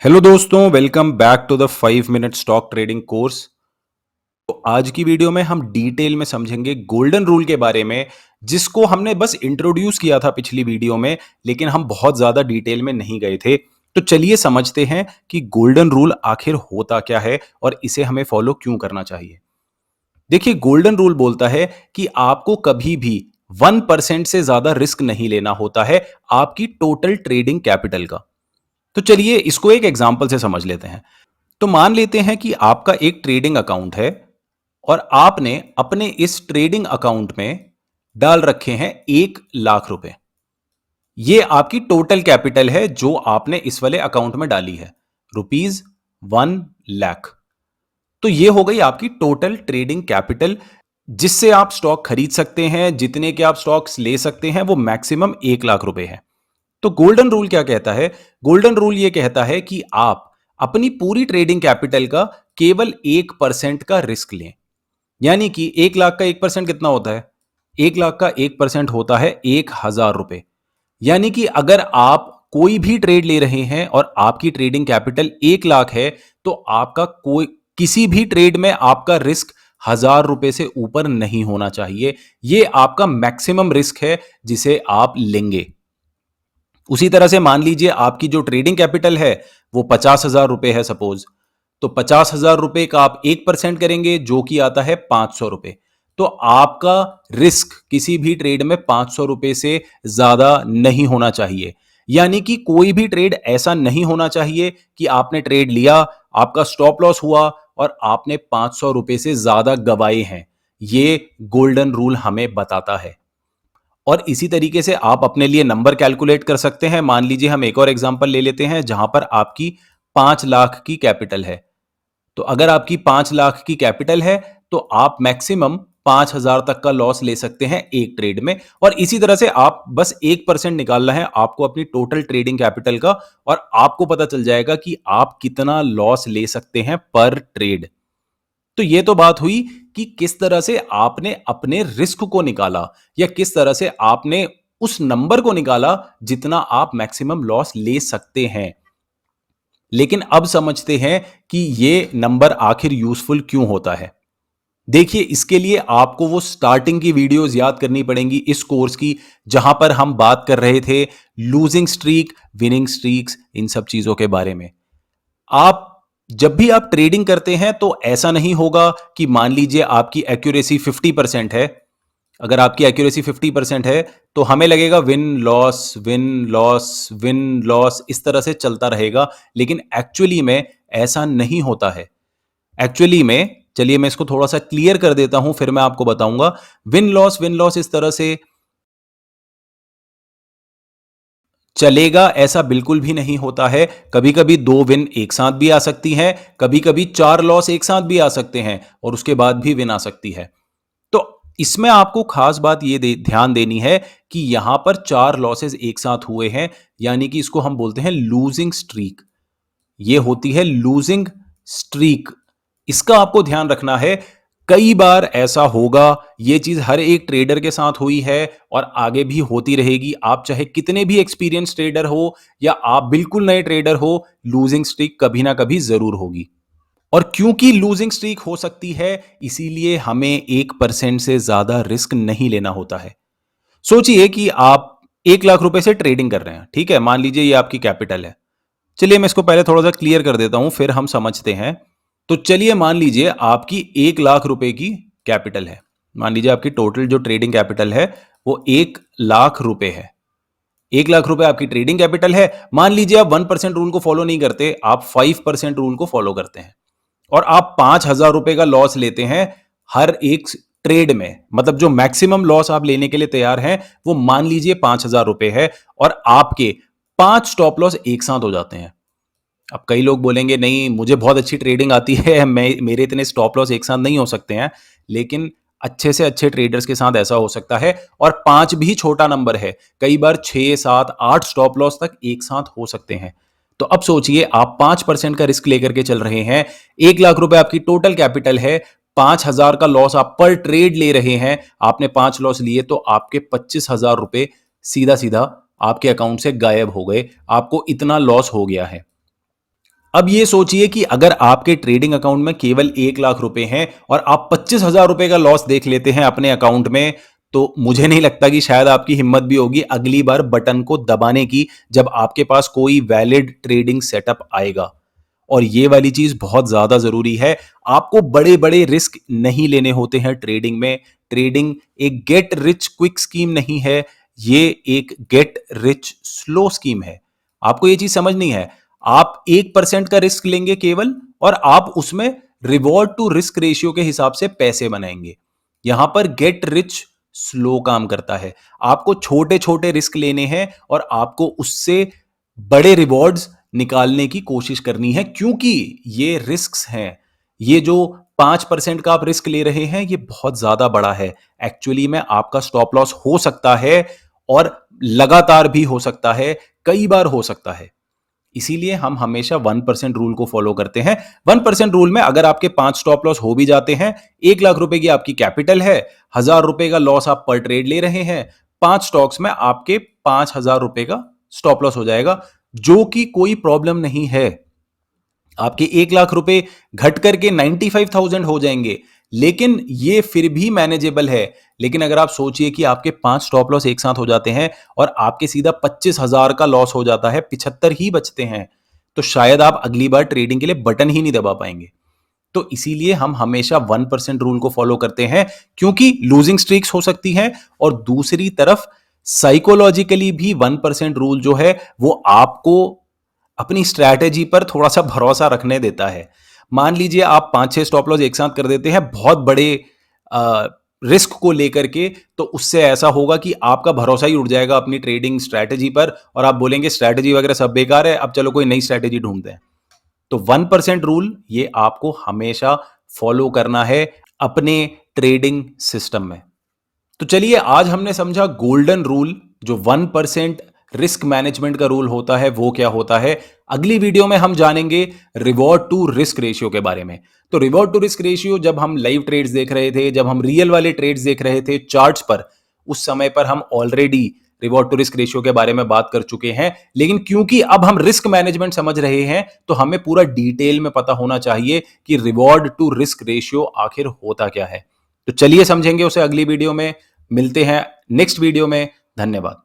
Hello दोस्तों, welcome back to the 5 minute stock trading course. तो आज की वीडियो में हम डिटेल में समझेंगे गोल्डन रूल के बारे में, जिसको हमने बस इंट्रोड्यूस किया था पिछली वीडियो में, लेकिन हम बहुत ज्यादा डिटेल में नहीं गए थे। तो चलिए समझते हैं कि गोल्डन रूल आखिर होता क्या है और इसे हमें फॉलो क्यों करना चाहिए। देखिए, गोल्डन रूल बोलता है कि आपको कभी भी 1% से ज्यादा रिस्क नहीं लेना होता है आपकी टोटल ट्रेडिंग कैपिटल का। तो चलिए इसको एक एग्जांपल से समझ लेते हैं। तो मान लेते हैं कि आपका एक ट्रेडिंग अकाउंट है और आपने अपने इस ट्रेडिंग अकाउंट में डाल रखे हैं 1 लाख रुपए। ये आपकी टोटल कैपिटल है जो आपने इस वाले अकाउंट में डाली है, ₹1 लाख। तो ये हो गई आपकी टोटल ट्रेडिंग कैपिटल, जिससे आप स्टॉक खरीद सकते हैं। जितने के आप स्टॉक्स ले सकते हैं वो मैक्सिमम 1 लाख रुपए है। तो गोल्डन रूल क्या कहता है? गोल्डन रूल ये कहता है कि आप अपनी पूरी ट्रेडिंग कैपिटल का केवल 1% का रिस्क लें। यानी कि 1 लाख का 1% कितना होता है? 1 लाख का 1% होता है 1,000 रुपए। यानी कि अगर आप कोई भी ट्रेड ले रहे हैं और आपकी ट्रेडिंग कैपिटल 1 लाख है, तो आपका कोई किसी भी ट्रेड में आपका रिस्क 1,000 रुपए से ऊपर नहीं होना चाहिए। यह आपका मैक्सिमम रिस्क है जिसे आप लेंगे। उसी तरह से मान लीजिए आपकी जो ट्रेडिंग कैपिटल है वो 50,000 रुपए है सपोज। तो 50,000 रुपए का आप 1% करेंगे जो कि आता है 500 रुपए। तो आपका रिस्क किसी भी ट्रेड में 500 रुपए से ज्यादा नहीं होना चाहिए। यानी कि कोई भी ट्रेड ऐसा नहीं होना चाहिए कि आपने ट्रेड लिया, आपका स्टॉप लॉस हुआ और आपने 500 रुपए से ज्यादा गवाए हैं। ये गोल्डन रूल हमें बताता है। और इसी तरीके से आप अपने लिए नंबर कैलकुलेट कर सकते हैं। मान लीजिए हम एक और एग्जांपल ले लेते हैं जहां पर आपकी 5 लाख की कैपिटल है। तो अगर आपकी 5 लाख की कैपिटल है तो आप मैक्सिमम 5,000 तक का लॉस ले सकते हैं एक ट्रेड में। और इसी तरह से आप बस 1% निकालना है आपको अपनी टोटल ट्रेडिंग कैपिटल का, और आपको पता चल जाएगा कि आप कितना लॉस ले सकते हैं पर ट्रेड। तो ये तो बात हुई कि किस तरह से आपने अपने रिस्क को निकाला, या किस तरह से आपने उस नंबर को निकाला जितना आप मैक्सिमम लॉस ले सकते हैं। लेकिन अब समझते हैं कि ये नंबर आखिर यूजफुल क्यों होता है। देखिए, इसके लिए आपको वो स्टार्टिंग की वीडियोस याद करनी पड़ेंगी इस कोर्स की, जहां पर हम बात कर रहे थे लूजिंग स्ट्रीक, विनिंग स्ट्रीक्स, इन सब चीजों के बारे में। आप जब भी आप ट्रेडिंग करते हैं तो ऐसा नहीं होगा कि मान लीजिए आपकी एक्यूरेसी 50% है। अगर आपकी एक्यूरेसी 50% है तो हमें लगेगा win loss win loss win loss, इस तरह से चलता रहेगा। लेकिन एक्चुअली में ऐसा नहीं होता है। एक्चुअली में चलिए मैं इसको थोड़ा सा क्लियर कर देता हूं, फिर मैं आपको बताऊंगा। विन लॉस इस तरह से चलेगा ऐसा बिल्कुल भी नहीं होता है। कभी कभी 2 विन एक साथ भी आ सकती हैं, कभी कभी 4 लॉस एक साथ भी आ सकते हैं और उसके बाद भी विन आ सकती है। तो इसमें आपको खास बात ये ध्यान देनी है कि यहां पर 4 लॉसेस एक साथ हुए हैं, यानी कि इसको हम बोलते हैं लूजिंग स्ट्रीक। ये होती है लूजिंग स्ट्रीक। इसका आपको ध्यान रखना है। कई बार ऐसा होगा, ये चीज हर एक ट्रेडर के साथ हुई है और आगे भी होती रहेगी। आप चाहे कितने भी एक्सपीरियंस ट्रेडर हो या आप बिल्कुल नए ट्रेडर हो, लूजिंग स्ट्रीक कभी ना कभी जरूर होगी। और क्योंकि लूजिंग स्ट्रीक हो सकती है, इसीलिए हमें 1% से ज्यादा रिस्क नहीं लेना होता है। सोचिए कि आप 1 लाख रुपए से ट्रेडिंग कर रहे हैं, ठीक है। मान लीजिए ये आपकी कैपिटल है। चलिए मैं इसको पहले थोड़ा सा क्लियर कर देता हूं, फिर हम समझते हैं। तो चलिए मान लीजिए आपकी 1 लाख रुपए की कैपिटल है। मान लीजिए आपकी टोटल जो ट्रेडिंग कैपिटल है वो 1 लाख रुपए है। 1 लाख रुपए आपकी ट्रेडिंग कैपिटल है। मान लीजिए आप 1% रूल को फॉलो नहीं करते, आप 5% रूल को फॉलो करते हैं और आप 5,000 रुपए का लॉस लेते हैं हर एक ट्रेड में। मतलब जो मैक्सिमम लॉस आप लेने के लिए तैयार हैं वो मान लीजिए 5,000 रुपए है, और आपके 5 स्टॉप लॉस एक साथ हो जाते हैं। अब कई लोग बोलेंगे नहीं, मुझे बहुत अच्छी ट्रेडिंग आती है, मैं मेरे इतने स्टॉप लॉस एक साथ नहीं हो सकते हैं। लेकिन अच्छे से अच्छे ट्रेडर्स के साथ ऐसा हो सकता है, और 5 भी छोटा नंबर है। कई बार 6, 7, 8 स्टॉप लॉस तक एक साथ हो सकते हैं। तो अब सोचिए आप 5% का रिस्क लेकर के चल रहे हैं। 1 लाख रुपए आपकी टोटल कैपिटल है, 5,000 का लॉस आप पर ट्रेड ले रहे हैं। आपने 5 लॉस लिए तो आपके 25,000 रुपए सीधा सीधा आपके अकाउंट से गायब हो गए। आपको इतना लॉस हो गया है। अब ये सोचिए कि अगर आपके ट्रेडिंग अकाउंट में केवल 1 लाख रुपए हैं और आप 25,000 रुपए का लॉस देख लेते हैं अपने अकाउंट में, तो मुझे नहीं लगता कि शायद आपकी हिम्मत भी होगी अगली बार बटन को दबाने की जब आपके पास कोई वैलिड ट्रेडिंग सेटअप आएगा। और ये वाली चीज बहुत ज्यादा जरूरी है। आपको बड़े बड़े रिस्क नहीं लेने होते हैं ट्रेडिंग में। ट्रेडिंग एक गेट रिच क्विक स्कीम नहीं है, ये एक गेट रिच स्लो स्कीम है। आपको ये चीज समझनी है। आप 1% का रिस्क लेंगे केवल, और आप उसमें रिवॉर्ड टू रिस्क रेशियो के हिसाब से पैसे बनाएंगे। यहां पर गेट रिच स्लो काम करता है। आपको छोटे छोटे रिस्क लेने हैं और आपको उससे बड़े रिवॉर्ड्स निकालने की कोशिश करनी है, क्योंकि ये रिस्क्स हैं। ये जो 5% का आप रिस्क ले रहे हैं, ये बहुत ज्यादा बड़ा है। एक्चुअली में आपका स्टॉप लॉस हो सकता है, और लगातार भी हो सकता है, कई बार हो सकता है। इसीलिए हम हमेशा 1% रूल को फॉलो करते हैं। 1% रूल में अगर आपके 5 स्टॉप लॉस हो भी जाते हैं, 1 लाख रुपए की आपकी कैपिटल है, 1,000 रुपए का लॉस आप पर ट्रेड ले रहे हैं, 5 स्टॉक्स में आपके 5,000 रुपए का स्टॉप लॉस हो जाएगा, जो कि कोई प्रॉब्लम नहीं है। आपके 1 लाख रुपए घट करके 95,000 हो जाएंगे, लेकिन ये फिर भी मैनेजेबल है। लेकिन अगर आप सोचिए कि आपके 5 स्टॉप लॉस एक साथ हो जाते हैं और आपके सीधा 25,000 का लॉस हो जाता है, 75 ही बचते हैं, तो शायद आप अगली बार ट्रेडिंग के लिए बटन ही नहीं दबा पाएंगे। तो इसीलिए हम हमेशा 1% रूल को फॉलो करते हैं, क्योंकि लूजिंग स्ट्रीक्स हो सकती हैं, और दूसरी तरफ साइकोलॉजिकली भी 1% रूल जो है वो आपको अपनी स्ट्रैटेजी पर थोड़ा सा भरोसा रखने देता है। मान लीजिए आप 5-6 स्टॉप लॉस एक साथ कर देते हैं बहुत बड़े रिस्क को लेकर के, तो उससे ऐसा होगा कि आपका भरोसा ही उड़ जाएगा अपनी ट्रेडिंग स्ट्रैटेजी पर, और आप बोलेंगे स्ट्रैटेजी वगैरह सब बेकार है, अब चलो कोई नई स्ट्रैटेजी ढूंढते हैं। तो 1% रूल ये आपको हमेशा फॉलो करना है अपने ट्रेडिंग सिस्टम में। तो चलिए, आज हमने समझा गोल्डन रूल, जो 1% रिस्क मैनेजमेंट का रूल होता है वो क्या होता है। अगली वीडियो में हम जानेंगे रिवॉर्ड टू रिस्क रेशियो के बारे में। तो रिवॉर्ड टू रिस्क रेशियो जब हम लाइव ट्रेड्स देख रहे थे, जब हम रियल वाले ट्रेड्स देख रहे थे चार्ट्स पर, उस समय पर हम already reward to risk ratio के बारे में बात कर चुके हैं। लेकिन क्योंकि अब हम रिस्क मैनेजमेंट समझ रहे हैं, तो हमें पूरा डिटेल में पता होना चाहिए कि रिवॉर्ड टू रिस्क रेशियो आखिर होता क्या है। तो चलिए समझेंगे उसे अगली वीडियो में। मिलते हैं नेक्स्ट वीडियो में। धन्यवाद।